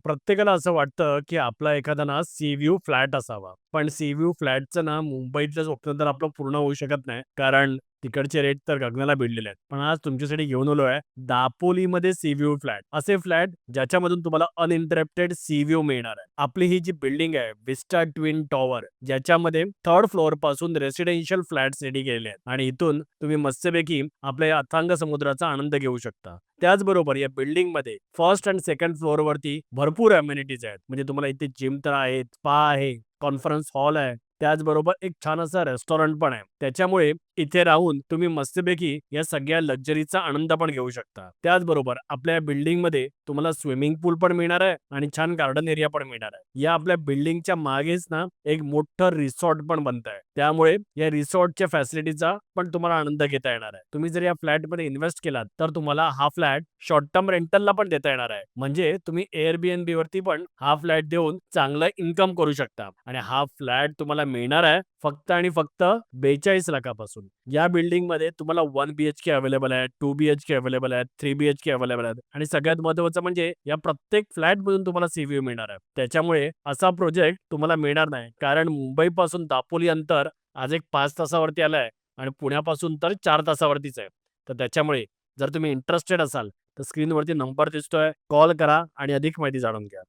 प्रत्येकाला असं वाटतं, की आपला एखादा ना सी व्ह्यू फ्लॅट असावा. पण सी व्ह्यू फ्लॅटचं ना मुंबईतलं स्वप्न तर आपलं पूर्ण होऊ शकत नाही. कारण तिकडचे रेट तर गगनाला भिडलेले आहेत. पण आज तुमच्यासाठी घेऊन आलो आहे दापोलीमध्ये सी व्ह्यू फ्लॅट. असे फ्लॅट ज्याच्यामधून तुम्हाला अनइंटरप्टेड सी व्ह्यू मिळणार आहे. आपली ही जी बिल्डिंग आहे विस्टा ट्विन टॉवर ज्याच्यामध्ये 3rd फ्लोअरपासून रेसिडेन्शियल फ्लॅट्स रेडी केलेले आहेत आणि इथून तुम्ही मस्तपैकी आपल्या या अथांग समुद्राचा आनंद घेऊ शकता. त्याचबरोबर या बिल्डिंगमध्ये फर्स्ट एंड सेकंड फ्लोअरवरती भरपूर अमेनिटीज आहेत. म्हणजे तुम्हाला इथे जिम तर आहे, स्पा आहे, कॉन्फरन्स हॉल आहे. त्याचबरोबर एक छान असा रेस्टॉरंट पण आहे. त्याच्यामुळे इथे राहून तुम्ही मस्तपैकी या सगळ्या लक्झरीचा आनंद पण घेऊ शकता. त्याचबरोबर आपल्या बिल्डिंगमध्ये तुम्हाला स्विमिंग पूल पण मिळणार आहे आणि छान गार्डन एरिया पण मिळणार आहे. या आपल्या बिल्डिंगच्या मागेच ना एक मोठं रिसॉर्ट पण बनतंय. त्यामुळे या रिसॉर्टच्या फॅसिलिटीचा पण तुम्हाला आनंद घेता येणार आहे. तुम्ही जर या फ्लॅटमध्ये इन्व्हेस्ट केलात, तर तुम्हाला हा फ्लॅट शॉर्ट टर्म रेंटलला पण देता येणार आहे. म्हणजे तुम्ही Airbnb वरती पण हा फ्लॅट देऊन चांगलं इन्कम करू शकता आणि हा फ्लॅट तुम्हाला मिळणार आहे फक्त आणि फक्त 42 लाखापासून. या बिल्डिंगमध्ये तुम्हाला 1 BHK अवेलेबल आहे, 2 BHK अवेलेबल आहेत, 3 BHK अवेलेबल आहेत आणि सगळ्यात महत्त्वाचं म्हणजे या प्रत्येक फ्लॅटमधून तुम्हाला सी व्ह्यू मिळणार आहे. त्याच्यामुळे असा प्रोजेक्ट तुम्हाला मिळणार नाही. कारण मुंबईपासून दापोली अंतर आज एक 5 तासावरती आलंय आणि पुण्यापासून तर 4 तासावरतीच आहे. तर त्याच्यामुळे जर तुम्ही इंटरेस्टेड असाल, तर स्क्रीनवरती नंबर दिसतोय, कॉल करा आणि अधिक माहिती जाणून घ्या.